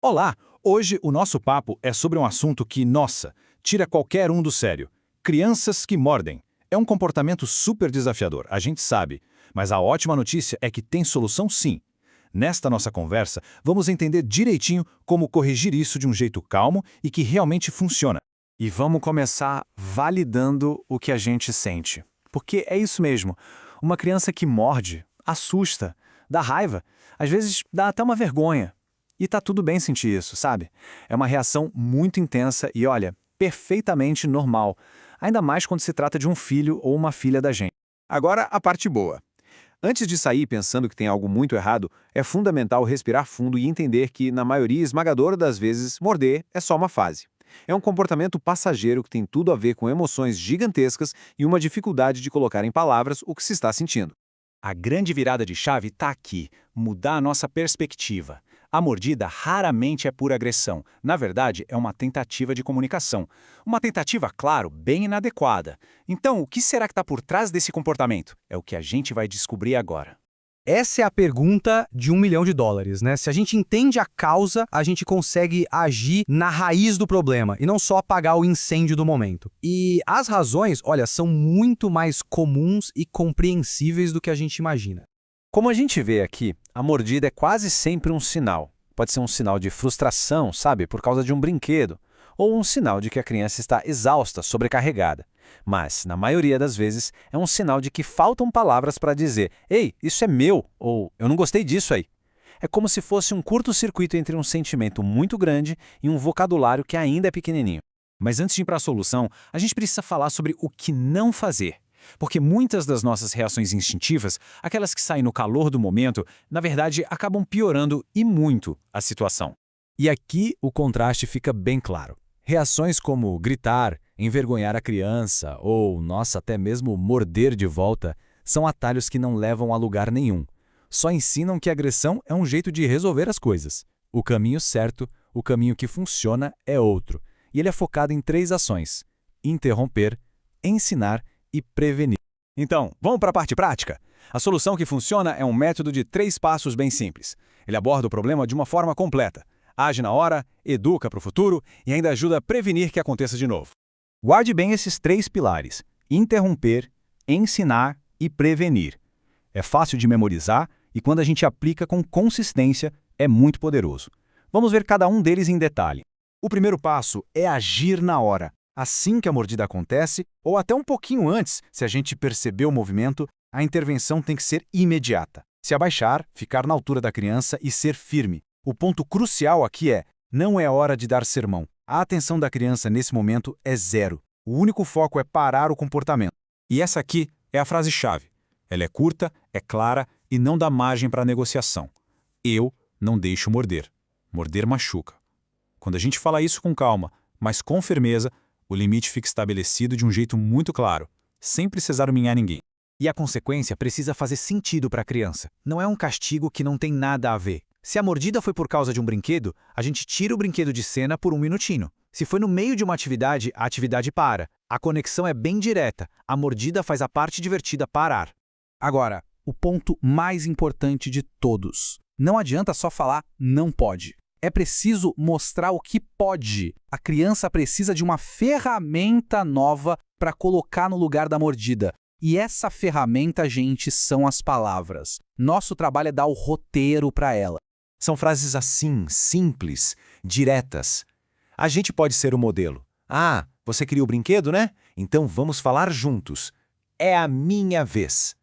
Olá! Hoje o nosso papo é sobre um assunto que, nossa, tira qualquer um do sério. Crianças que mordem. É um comportamento super desafiador, a gente sabe. Mas a ótima notícia é que tem solução sim. Nesta nossa conversa, vamos entender direitinho como corrigir isso de um jeito calmo e que realmente funciona. E vamos começar validando o que a gente sente. Porque é isso mesmo. Uma criança que morde, assusta, dá raiva, às vezes dá até uma vergonha. E tá tudo bem sentir isso, sabe? É uma reação muito intensa e, olha, perfeitamente normal. Ainda mais quando se trata de um filho ou uma filha da gente. Agora, a parte boa. Antes de sair pensando que tem algo muito errado, é fundamental respirar fundo e entender que, na maioria esmagadora das vezes, morder é só uma fase. É um comportamento passageiro que tem tudo a ver com emoções gigantescas e uma dificuldade de colocar em palavras o que se está sentindo. A grande virada de chave está aqui, mudar a nossa perspectiva. A mordida raramente é por agressão. Na verdade, é uma tentativa de comunicação. Uma tentativa, claro, bem inadequada. Então, o que será que está por trás desse comportamento? É o que a gente vai descobrir agora. Essa é a pergunta de $1 milhão, né? Se a gente entende a causa, a gente consegue agir na raiz do problema e não só apagar o incêndio do momento. E as razões, olha, são muito mais comuns e compreensíveis do que a gente imagina. Como a gente vê aqui, a mordida é quase sempre um sinal. Pode ser um sinal de frustração, sabe, por causa de um brinquedo, ou um sinal de que a criança está exausta, sobrecarregada. Mas, na maioria das vezes, é um sinal de que faltam palavras para dizer «Ei, isso é meu» ou «Eu não gostei disso aí». É como se fosse um curto-circuito entre um sentimento muito grande e um vocabulário que ainda é pequenininho. Mas antes de ir para a solução, a gente precisa falar sobre o que não fazer. Porque muitas das nossas reações instintivas, aquelas que saem no calor do momento, na verdade acabam piorando e muito a situação. E aqui o contraste fica bem claro. Reações como gritar, envergonhar a criança ou, nossa, até mesmo morder de volta, são atalhos que não levam a lugar nenhum. Só ensinam que a agressão é um jeito de resolver as coisas. O caminho certo, o caminho que funciona é outro. E ele é focado em 3 ações: interromper, ensinar e prevenir. Então, vamos para a parte prática? A solução que funciona é um método de 3 passos bem simples. Ele aborda o problema de uma forma completa. Age na hora, educa para o futuro e ainda ajuda a prevenir que aconteça de novo. Guarde bem esses 3 pilares: interromper, ensinar e prevenir. É fácil de memorizar e quando a gente aplica com consistência, é muito poderoso. Vamos ver cada um deles em detalhe. O primeiro passo é agir na hora. Assim que a mordida acontece, ou até um pouquinho antes, se a gente perceber o movimento, a intervenção tem que ser imediata. Se abaixar, ficar na altura da criança e ser firme. O ponto crucial aqui é, não é hora de dar sermão. A atenção da criança nesse momento é 0. O único foco é parar o comportamento. E essa aqui é a frase-chave. Ela é curta, é clara e não dá margem para negociação. Eu não deixo morder. Morder machuca. Quando a gente fala isso com calma, mas com firmeza, o limite fica estabelecido de um jeito muito claro, sem precisar humilhar ninguém. E a consequência precisa fazer sentido para a criança. Não é um castigo que não tem nada a ver. Se a mordida foi por causa de um brinquedo, a gente tira o brinquedo de cena por 1 minutinho. Se foi no meio de uma atividade, a atividade para. A conexão é bem direta. A mordida faz a parte divertida parar. Agora, o ponto mais importante de todos. Não adianta só falar não pode. É preciso mostrar o que pode. A criança precisa de uma ferramenta nova para colocar no lugar da mordida. E essa ferramenta, gente, são as palavras. Nosso trabalho é dar o roteiro para ela. São frases assim, simples, diretas. A gente pode ser o modelo. Ah, você queria o brinquedo, né? Então vamos falar juntos. É a minha vez.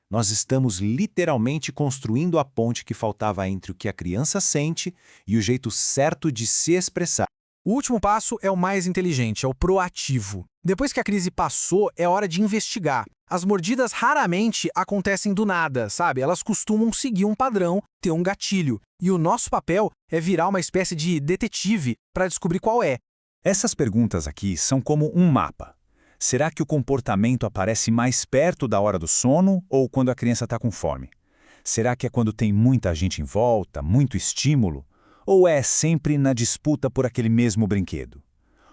Nós estamos literalmente construindo a ponte que faltava entre o que a criança sente e o jeito certo de se expressar. O último passo é o mais inteligente, é o proativo. Depois que a crise passou, é hora de investigar. As mordidas raramente acontecem do nada, sabe? Elas costumam seguir um padrão, ter um gatilho. E o nosso papel é virar uma espécie de detetive para descobrir qual é. Essas perguntas aqui são como um mapa. Será que o comportamento aparece mais perto da hora do sono ou quando a criança está com fome? Será que é quando tem muita gente em volta, muito estímulo? Ou é sempre na disputa por aquele mesmo brinquedo?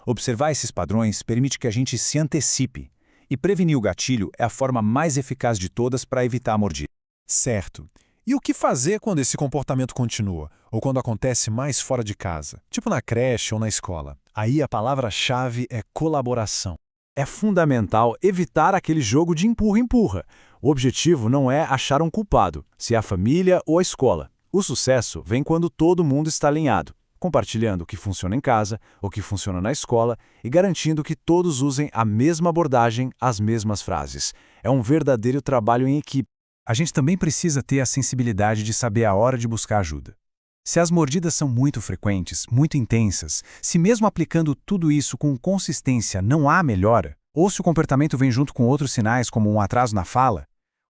Observar esses padrões permite que a gente se antecipe, e prevenir o gatilho é a forma mais eficaz de todas para evitar a mordida. Certo. E o que fazer quando esse comportamento continua? Ou quando acontece mais fora de casa? Tipo na creche ou na escola? Aí a palavra-chave é colaboração. É fundamental evitar aquele jogo de empurra-empurra. O objetivo não é achar um culpado, se é a família ou a escola. O sucesso vem quando todo mundo está alinhado, compartilhando o que funciona em casa, o que funciona na escola e garantindo que todos usem a mesma abordagem, as mesmas frases. É um verdadeiro trabalho em equipe. A gente também precisa ter a sensibilidade de saber a hora de buscar ajuda. Se as mordidas são muito frequentes, muito intensas, se mesmo aplicando tudo isso com consistência não há melhora, ou se o comportamento vem junto com outros sinais como um atraso na fala,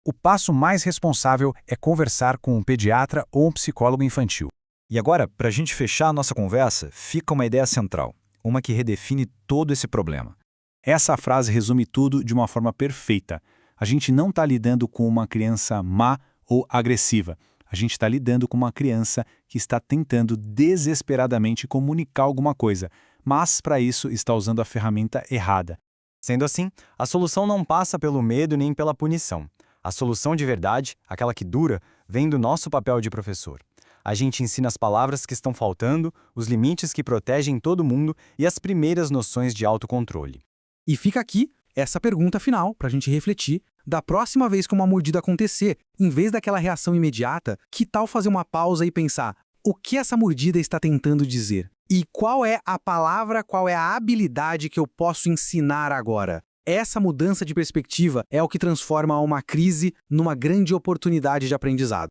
o passo mais responsável é conversar com um pediatra ou um psicólogo infantil. E agora, para a gente fechar a nossa conversa, fica uma ideia central, uma que redefine todo esse problema. Essa frase resume tudo de uma forma perfeita. A gente não está lidando com uma criança má ou agressiva. A gente está lidando com uma criança que está tentando desesperadamente comunicar alguma coisa, mas para isso está usando a ferramenta errada. Sendo assim, a solução não passa pelo medo nem pela punição. A solução de verdade, aquela que dura, vem do nosso papel de professor. A gente ensina as palavras que estão faltando, os limites que protegem todo mundo e as primeiras noções de autocontrole. E fica aqui essa pergunta final para a gente refletir. Da próxima vez que uma mordida acontecer, em vez daquela reação imediata, que tal fazer uma pausa e pensar o que essa mordida está tentando dizer? E qual é a palavra, qual é a habilidade que eu posso ensinar agora? Essa mudança de perspectiva é o que transforma uma crise numa grande oportunidade de aprendizado.